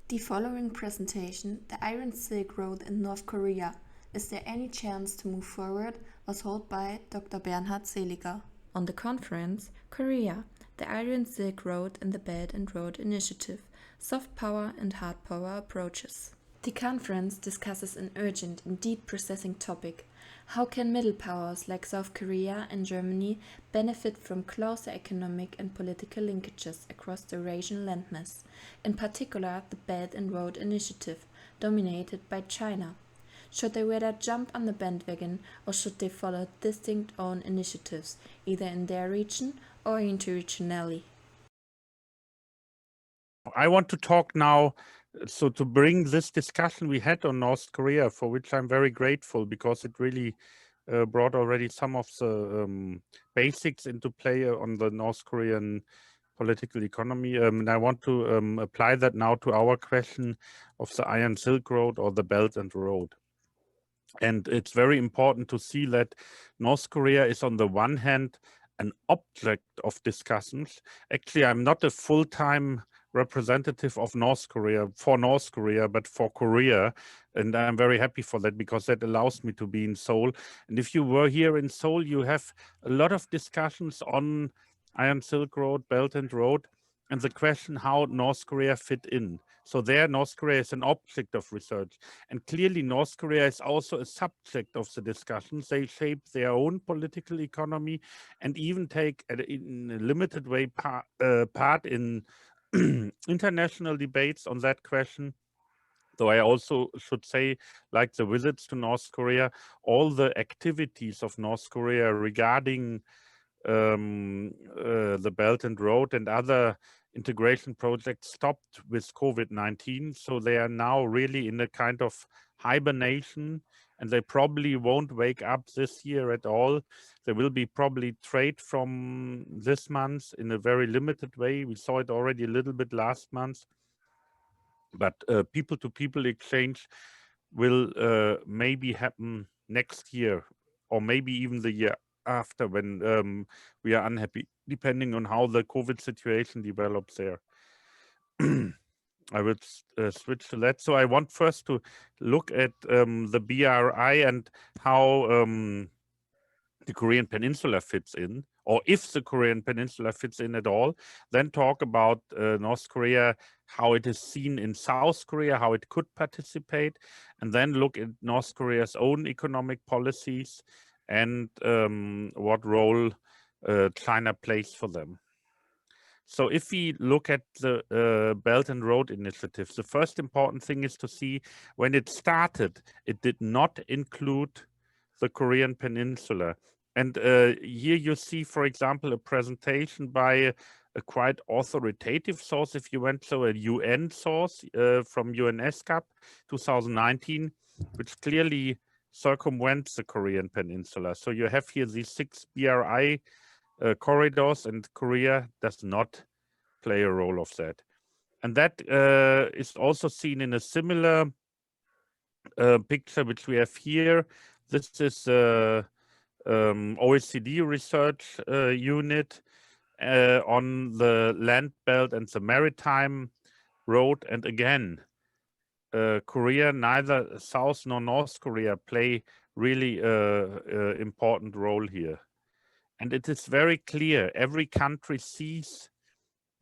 The following presentation, The Iron Silk Road in North Korea, Is There Any Chance to Move Forward?, was held by Dr. Bernhard Seliger. On the conference, Korea, the Iron Silk Road and the Belt and Road Initiative, Soft Power and Hard Power Approaches. The conference discusses an urgent and deep processing topic. How can middle powers like South Korea and Germany benefit from closer economic and political linkages across the Eurasian landmass, in particular the Belt and Road Initiative, dominated by China? Should they rather jump on the bandwagon, or should they follow distinct own initiatives, either in their region or interregionally? I want to talk now, so to bring this discussion we had on North Korea, for which I'm very grateful, because it really brought already some of the basics into play on the North Korean political economy. And I want to apply that now to our question of the Iron Silk Road or the Belt and Road. And it's very important to see that North Korea is on the one hand an object of discussions. Actually, I'm not a full-time representative of North Korea, but for Korea. And I'm very happy for that, because that allows me to be in Seoul. And if you were here in Seoul, you have a lot of discussions on Iron Silk Road, Belt and Road, and the question how North Korea fit in. So there, North Korea is an object of research. And clearly, North Korea is also a subject of the discussions. They shape their own political economy and even take, in a limited way, part in international debates on that question. Though I also should say, like the visits to North Korea, all the activities of North Korea regarding the Belt and Road and other integration projects stopped with COVID-19. So they are now really in a kind of hibernation, and they probably won't wake up this year at all. There will be probably trade from this month in a very limited way. We saw it already a little bit last month. But people-to-people exchange will maybe happen next year, or maybe even the year after, when we are unhappy, depending on how the COVID situation develops there. I will switch to that. So I want first to look at the BRI and how the Korean Peninsula fits in, or if the Korean Peninsula fits in at all, then talk about North Korea, how it is seen in South Korea, how it could participate, and then look at North Korea's own economic policies and what role China plays for them. So if we look at the Belt and Road Initiative, the first important thing is to see when it started, it did not include the Korean Peninsula. And here you see, for example, a presentation by a quite authoritative source, if you went so, a UN source from UNESCAP 2019, which clearly circumvents the Korean Peninsula. So you have here these 6 BRI corridors, and Korea does not play a role of that. And that is also seen in a similar picture which we have here. This is OECD research unit on the land belt and the maritime road. And again, Korea, neither South nor North Korea, play really important role here. And it is very clear, every country sees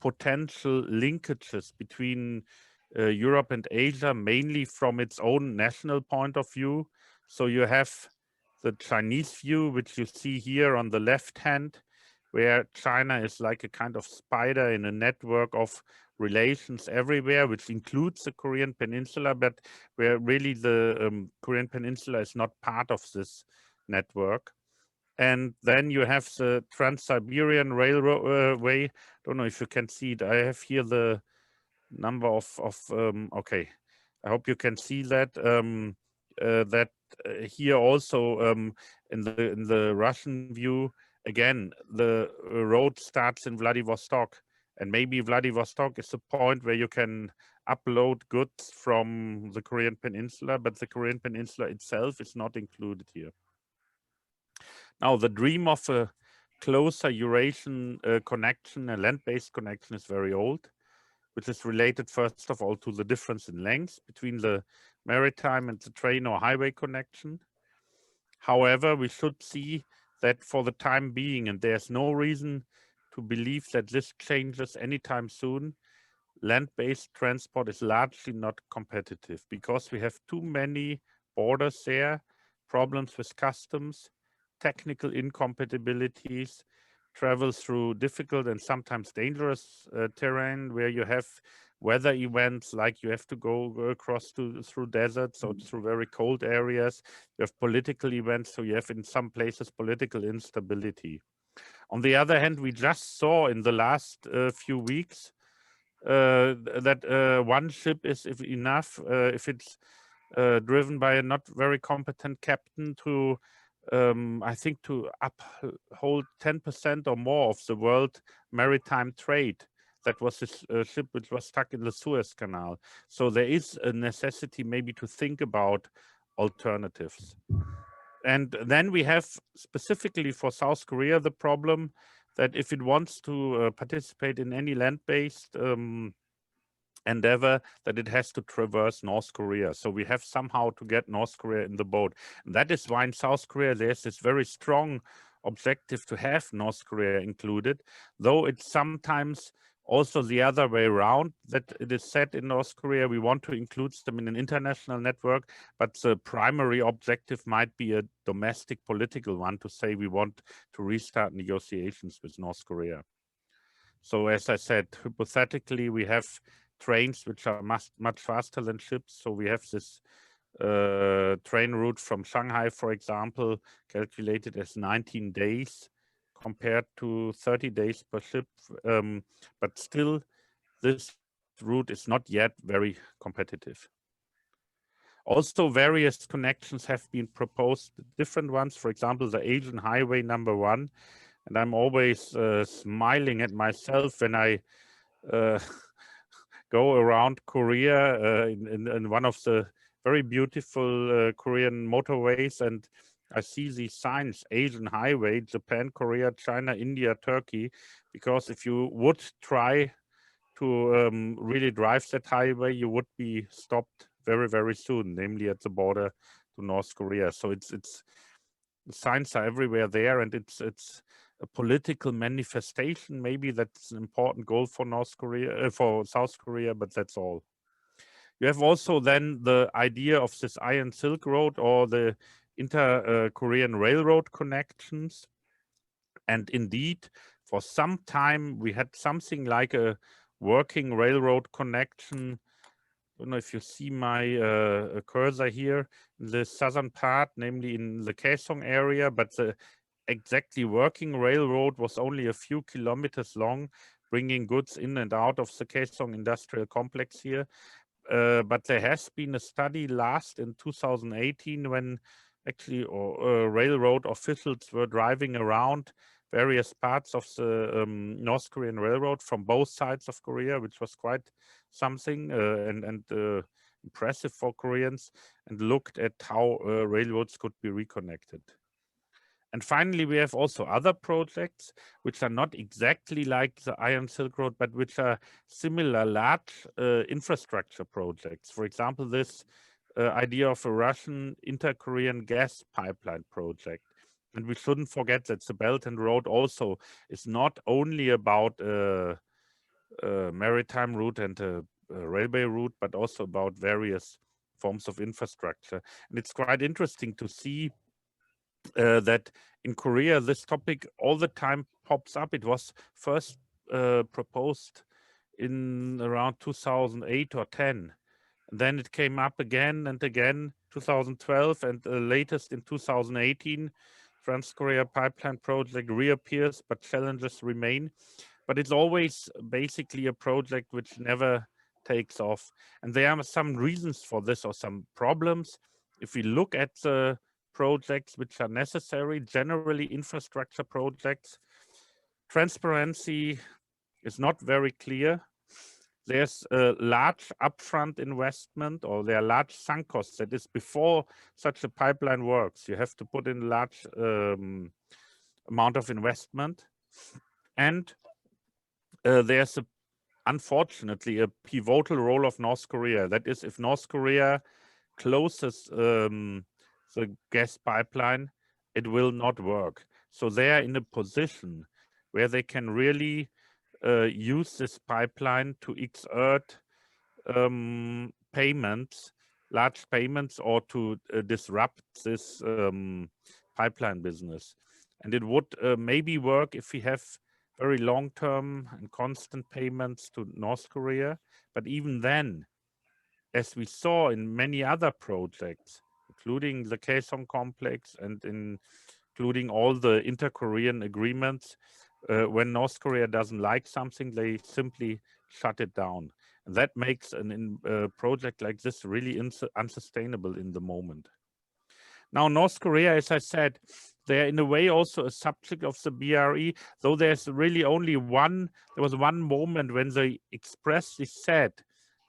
potential linkages between Europe and Asia, mainly from its own national point of view. So you have the Chinese view, which you see here on the left hand, where China is like a kind of spider in a network of relations everywhere, which includes the Korean Peninsula, but where really the Korean Peninsula is not part of this network. And then you have the Trans-Siberian Railway. Don't know if you can see it. I have here the number of okay, I hope you can see that. That here also in the Russian view, again, the road starts in Vladivostok, and maybe Vladivostok is the point where you can upload goods from the Korean Peninsula, but the Korean Peninsula itself is not included here. Now, the dream of a closer Eurasian connection, a land-based connection, is very old. which is related, first of all, to the difference in length between the maritime and the train or highway connection. However, we should see that for the time being, and there's no reason to believe that this changes anytime soon, land-based transport is largely not competitive because we have too many borders there, problems with customs, technical incompatibilities, travel through difficult and sometimes dangerous terrain where you have weather events, like you have to go across through deserts or through very cold areas. You have political events, so you have in some places political instability. On the other hand, we just saw in the last few weeks that one ship is enough if it's driven by a not very competent captain to I think to uphold 10% or more of the world maritime trade. That was this ship which was stuck in the Suez Canal. So there is a necessity maybe to think about alternatives. And then we have specifically for South Korea the problem that if it wants to participate in any land-based endeavor, that it has to traverse North Korea. So we have somehow to get North Korea in the boat. And that is why in South Korea there's this very strong objective to have North Korea included, though it's sometimes also the other way around, that it is said in North Korea we want to include them in an international network, but the primary objective might be a domestic political one, to say we want to restart negotiations with North Korea. So as I said, hypothetically, we have trains which are much faster than ships. So we have this train route from Shanghai, for example, calculated as 19 days compared to 30 days per ship. But still, this route is not yet very competitive. Also, various connections have been proposed, different ones, for example, the Asian Highway #1. And I'm always smiling at myself when I go around Korea in one of the very beautiful Korean motorways, and I see these signs: Asian Highway, Japan, Korea, China, India, Turkey. Because if you would try to really drive that highway, you would be stopped very, very soon, namely at the border to North Korea. So it's the signs are everywhere there, and it's a political manifestation. Maybe that's an important goal for North Korea, for South Korea, but that's all. You have also then the idea of this Iron Silk Road or the inter-Korean railroad connections. And indeed, for some time, we had something like a working railroad connection. I don't know if you see my cursor here, in the southern part, namely in the Kaesong area, but the exactly working railroad was only a few kilometers long, bringing goods in and out of the Kaesong industrial complex here. But there has been a study last in 2018 when actually railroad officials were driving around various parts of the North Korean railroad from both sides of Korea, which was quite something and impressive for Koreans, and looked at how railroads could be reconnected. And finally, we have also other projects which are not exactly like the Iron Silk Road, but which are similar large infrastructure projects. For example, this idea of a Russian inter-Korean gas pipeline project. And we shouldn't forget that the Belt and Road also is not only about maritime route and a railway route, but also about various forms of infrastructure. And it's quite interesting to see that in Korea, this topic all the time pops up. It was first proposed in around 2008 or 10. And then it came up again and again, 2012, and latest in 2018. Trans-Korea Pipeline Project reappears, but challenges remain. But it's always basically a project which never takes off. And there are some reasons for this, or some problems. If we look at the projects which are necessary, generally infrastructure projects, transparency is not very clear. There's a large upfront investment, or there are large sunk costs. That is, before such a pipeline works, you have to put in a large amount of investment. And there's a unfortunately, a pivotal role of North Korea. That is, if North Korea closes the gas pipeline, it will not work. So they are in a position where they can really use this pipeline to exert payments, large payments, or to disrupt this pipeline business. And it would maybe work if we have very long-term and constant payments to North Korea. But even then, as we saw in many other projects, including the Kaesong complex and including all the inter-Korean agreements, when North Korea doesn't like something, they simply shut it down. And that makes a project like this really unsustainable in the moment. Now, North Korea, as I said, they're in a way also a subject of the BRI, though there's really only there was one moment when they expressly said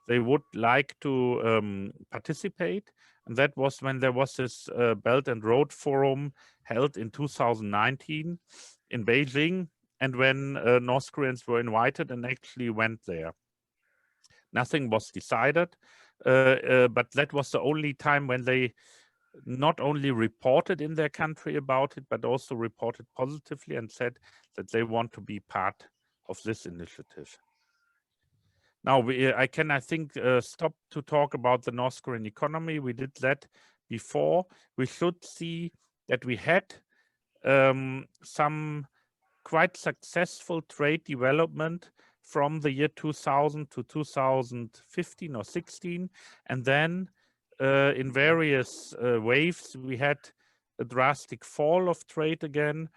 they would like to participate, and that was when there was this Belt and Road Forum held in 2019 in Beijing, and when North Koreans were invited and actually went there. Nothing was decided, but that was the only time when they not only reported in their country about it, but also reported positively and said that they want to be part of this initiative. Now, I think, stop to talk about the North Korean economy. We did that before. We should see that we had some quite successful trade development from the year 2000 to 2015 or 16. And then in various waves, we had a drastic fall of trade again.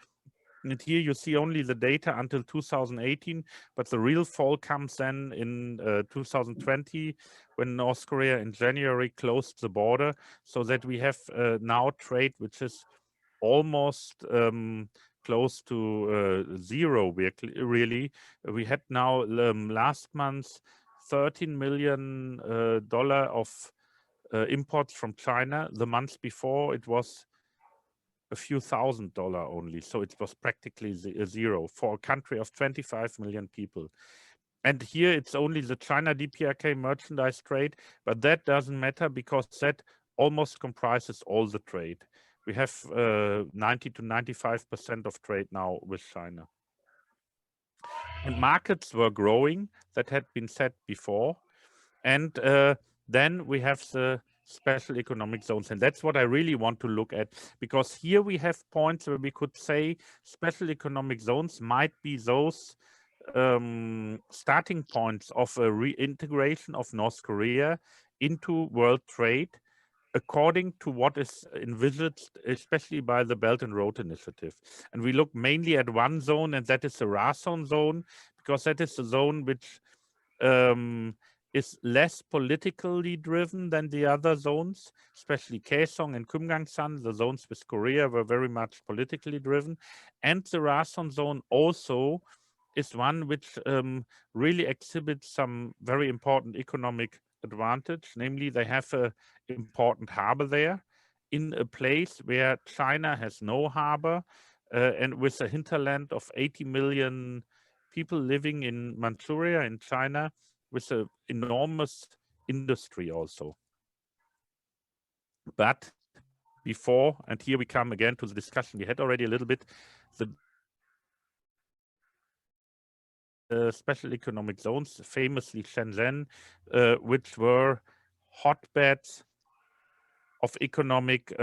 And here you see only the data until 2018, but the real fall comes then in 2020, when North Korea in January closed the border, so that we have now trade which is almost close to zero, really. We had now last month $13 million of imports from China. The month before it was a few $1,000 only, so it was practically zero for a country of 25 million people. And here it's only the China DPRK merchandise trade, but that doesn't matter because that almost comprises all the trade. We have 90 to 95% of trade now with China. And markets were growing, that had been said before. And then we have the special economic zones. And that's what I really want to look at, because here we have points where we could say special economic zones might be those starting points of a reintegration of North Korea into world trade, according to what is envisaged, especially by the Belt and Road Initiative. And we look mainly at one zone, and that is the Eurasian zone, because that is the zone which is less politically driven than the other zones, especially Kaesong and Kumgangsan. The zones with Korea were very much politically driven. And the Eurasian zone also is one which really exhibits some very important economic advantage. Namely, they have an important harbor there in a place where China has no harbor, and with a hinterland of 80 million people living in Manchuria in China, with an enormous industry also. But before, and here we come again to the discussion we had already a little bit, the special economic zones, famously Shenzhen, which were hotbeds of economic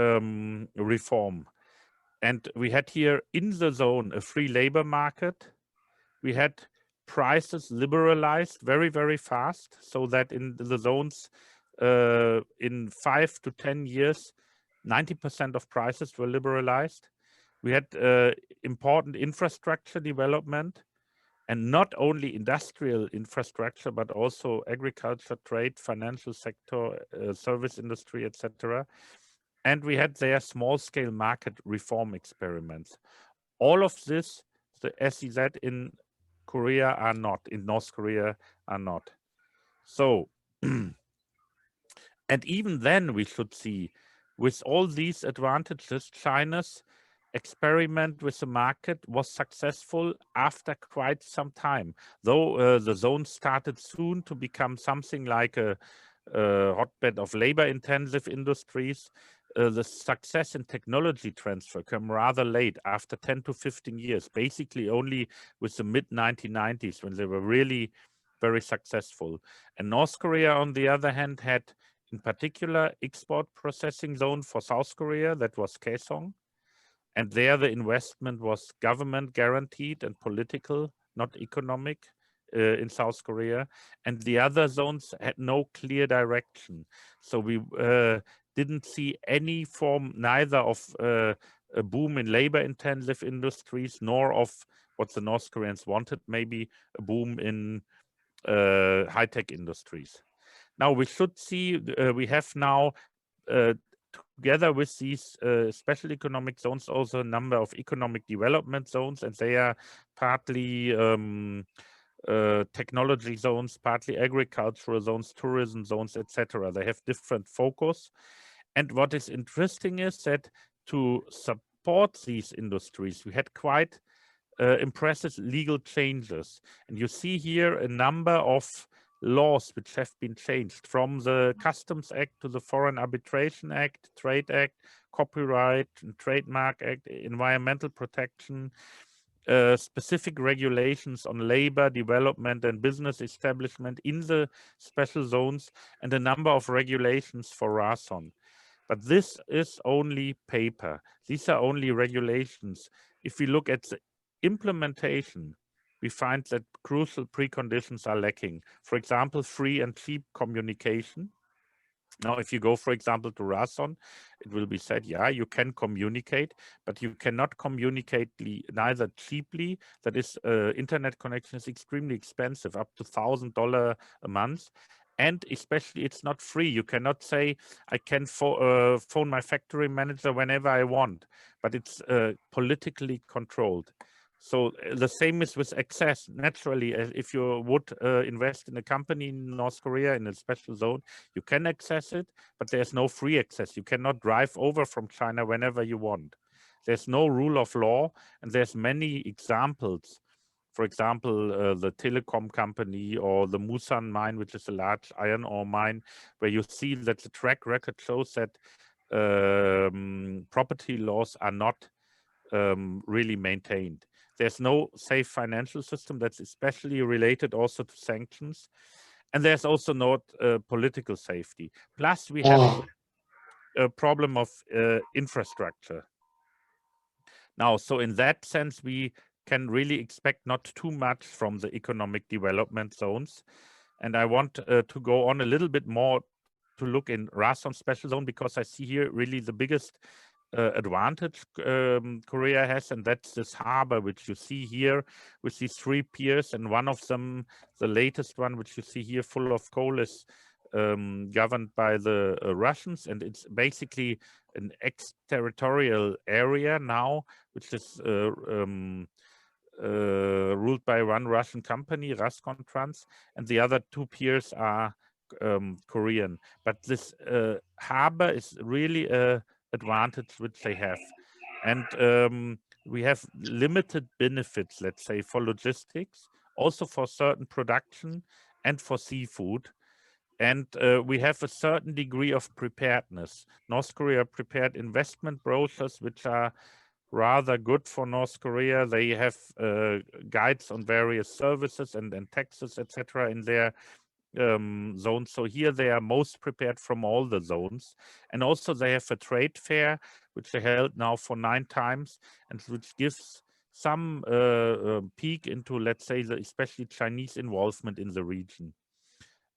reform. And we had here in the zone a free labor market. We had prices liberalized very, very fast, so that in the zones in 5 to 10 years, 90% of prices were liberalized. We had important infrastructure development, and not only industrial infrastructure, but also agriculture, trade, financial sector, service industry, etc. And we had their small-scale market reform experiments. All of this, the SEZ in Korea are not, in North Korea are not. So, and even then we should see, with all these advantages, China's experiment with the market was successful after quite some time, though the zone started soon to become something like a hotbed of labor-intensive industries. The success in technology transfer came rather late, after 10 to 15 years, basically only with the mid-1990s, when they were really very successful. And North Korea, on the other hand, had in particular export processing zone for South Korea, that was Kaesong. And there the investment was government guaranteed and political, not economic, in South Korea. And the other zones had no clear direction. So we didn't see any form, neither of a boom in labor-intensive industries, nor of what the North Koreans wanted, maybe a boom in high-tech industries. Now we should see, we have now together with these special economic zones, also a number of economic development zones, and they are partly technology zones, partly agricultural zones, tourism zones, etc. They have different focus. And what is interesting is that to support these industries, we had quite impressive legal changes. And you see here a number of laws which have been changed, from the Customs Act to the Foreign Arbitration Act, Trade Act, Copyright and Trademark Act, Environmental Protection, specific regulations on labor, development and business establishment in the special zones, and a number of regulations for Rason. But this is only paper. These are only regulations. If we look at the implementation, we find that crucial preconditions are lacking. For example, free and cheap communication. Now, if you go, for example, to Rason, it will be said, yeah, you can communicate, but you cannot communicate neither cheaply, that is, internet connection is extremely expensive, up to $1,000 a month. And especially, it's not free. You cannot say, I can phone my factory manager whenever I want, but it's politically controlled. So the same is with access. Naturally, if you would invest in a company in North Korea in a special zone, you can access it, but there's no free access. You cannot drive over from China whenever you want. There's no rule of law, and there's many examples. For example, the telecom company, or the Musan mine, which is a large iron ore mine, where you see that the track record shows that property laws are not really maintained. There's no safe financial system. That's especially related also to sanctions. And there's also not political safety. Plus, we have a problem of infrastructure. Now, so in that sense, we can really expect not too much from the economic development zones. And I want to go on a little bit more to look in Rason special zone, because I see here really the biggest advantage Korea has, and that's this harbor, which you see here with these 3 piers, and one of them, the latest one, which you see here full of coal, is governed by the Russians, and it's basically an exterritorial area now, which is ruled by one Russian company, Raskontrans, and the other 2 piers are Korean. But this harbor is really a advantage which they have. And we have limited benefits, let's say, for logistics, also for certain production and for seafood. And we have a certain degree of preparedness. North Korea prepared investment brochures, which are rather good for North Korea. They have guides on various services and taxes, etc., in their zones. So here they are most prepared from all the zones. And also they have a trade fair, which they held now for 9 times, and which gives some peek into, let's say, the especially Chinese involvement in the region.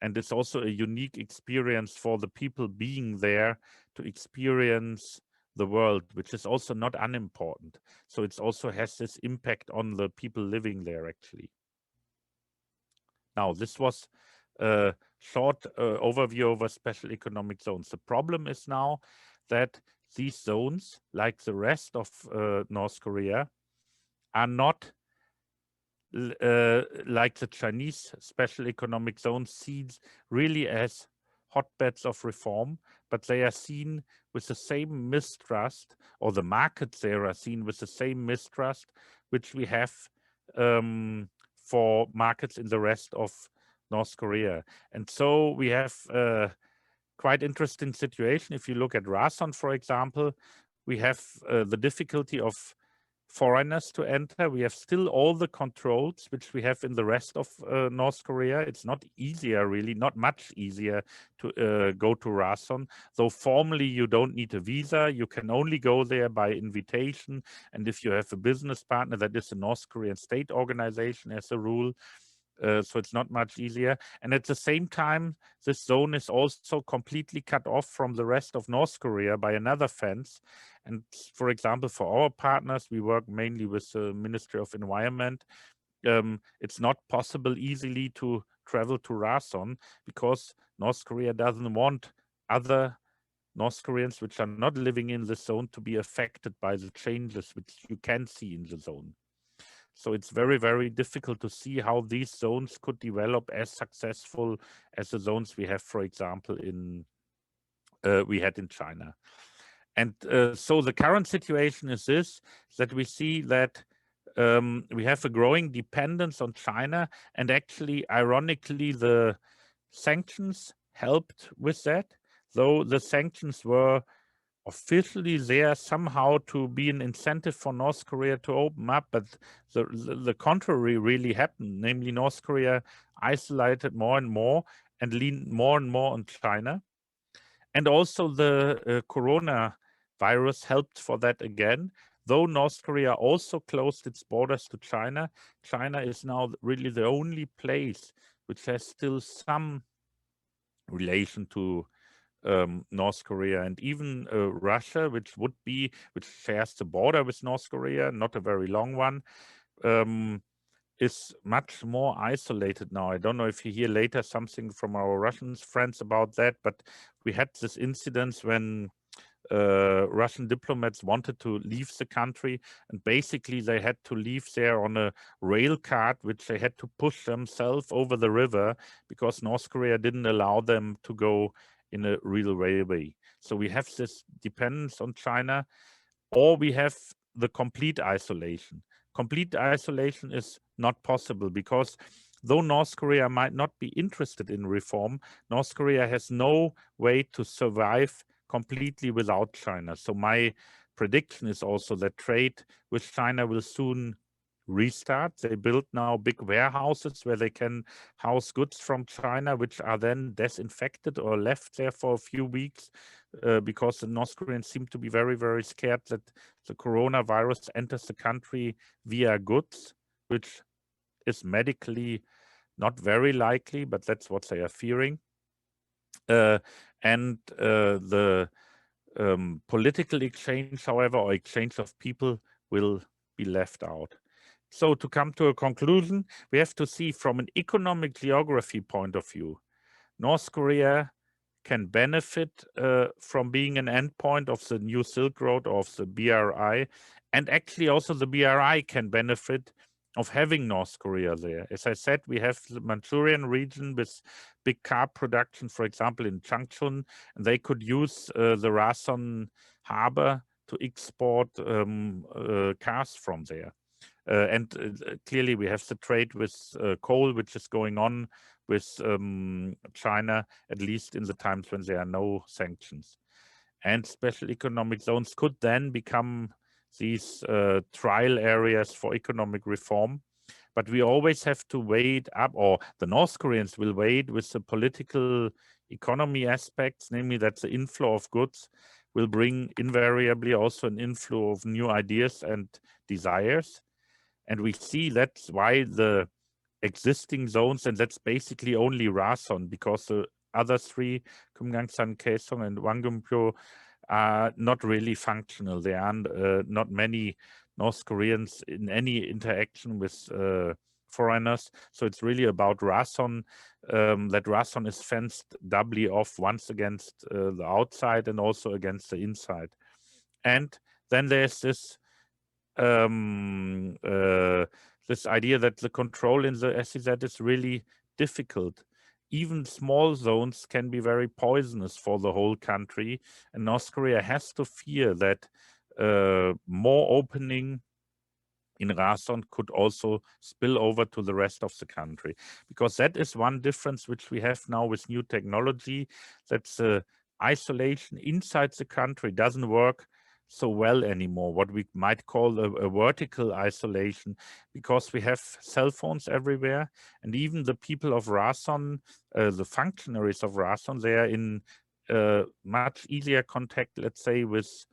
And it's also a unique experience for the people being there to experience the world, which is also not unimportant. So it also has this impact on the people living there, actually. Now, this was a short overview over special economic zones. The problem is now that these zones, like the rest of North Korea, are not like the Chinese special economic zone, seen really as hotbeds of reform, but they are seen with the same mistrust, or the markets there are seen with the same mistrust, which we have for markets in the rest of North Korea. And so we have a quite interesting situation. If you look at Rason, for example, we have the difficulty of foreigners to enter. We have still all the controls which we have in the rest of North Korea. It's not easier, really, not much easier to go to Rason. Though formally you don't need a visa, you can only go there by invitation. And if you have a business partner, that is a North Korean state organization as a rule. So it's not much easier. And at the same time, this zone is also completely cut off from the rest of North Korea by another fence. And for example, for our partners, we work mainly with the Ministry of Environment. It's not possible easily to travel to Rason because North Korea doesn't want other North Koreans which are not living in the zone to be affected by the changes which you can see in the zone. So it's very, very difficult to see how these zones could develop as successful as the zones we have, for example, we had in China. And so the current situation is this, that we see that we have a growing dependence on China, and actually, ironically, the sanctions helped with that, though the sanctions were officially there somehow to be an incentive for North Korea to open up, but the contrary really happened, namely North Korea isolated more and leaned more and more on China. And also the coronavirus helped for that again. Though North Korea also closed its borders to China, China is now really the only place which has still some relation to North Korea, and even Russia, which shares the border with North Korea, not a very long one, is much more isolated now. I don't know if you hear later something from our Russian friends about that, but we had this incident when Russian diplomats wanted to leave the country, and basically they had to leave there on a rail cart, which they had to push themselves over the river because North Korea didn't allow them to go in a real railway. So we have this dependence on China, or we have the complete isolation. Complete isolation is not possible because though North Korea might not be interested in reform, North Korea has no way to survive completely without China. So my prediction is also that trade with China will soon restart. They build now big warehouses where they can house goods from China, which are then disinfected or left there for a few weeks because the North Koreans seem to be very, very scared that the coronavirus enters the country via goods, which is medically not very likely, but that's what they are fearing. And the political exchange, however, or exchange of people will be left out. So to come to a conclusion, we have to see from an economic geography point of view, North Korea can benefit from being an endpoint of the new Silk Road, of the BRI, and actually also the BRI can benefit of having North Korea there. As I said, we have the Manchurian region with big car production, for example, in Changchun, and they could use the Rason harbor to export cars from there. And clearly we have the trade with coal, which is going on with China, at least in the times when there are no sanctions. And special economic zones could then become these trial areas for economic reform. But we always have to wait up, or the North Koreans will wait with the political economy aspects, namely that the inflow of goods will bring invariably also an inflow of new ideas and desires. And we see that's why the existing zones, and that's basically only Rason, because the other three, Kumgangsan, Kaesong, and Wangumpyo, are not really functional. There are not many North Koreans in any interaction with foreigners. So it's really about Rason, that Rason is fenced doubly off, once against the outside and also against the inside. And then there's this this idea that the control in the SEZ is really difficult. even small zones can be very poisonous for the whole country. And North Korea has to fear that more opening in Rason could also spill over to the rest of the country, because that is one difference which we have now with new technology, that isolation inside the country doesn't work so well anymore, what we might call a vertical isolation, because we have cell phones everywhere, and even the people of Rason, the functionaries of Rason, they are in much easier contact, let's say, with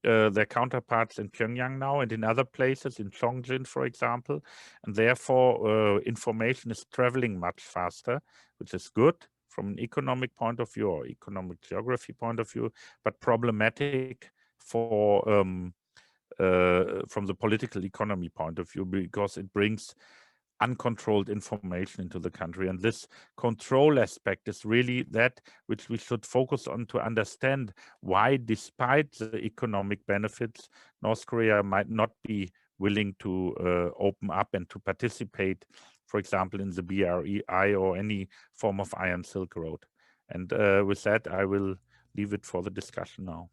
their counterparts in Pyongyang now and in other places, in Chongjin, for example, and therefore information is traveling much faster, which is good from an economic point of view or economic geography point of view, but problematic for from the political economy point of view, because it brings uncontrolled information into the country. And this control aspect is really that which we should focus on to understand why, despite the economic benefits, North Korea might not be willing to open up and to participate, for example, in the BRI or any form of Iron Silk Road. And with that, I will leave it for the discussion now.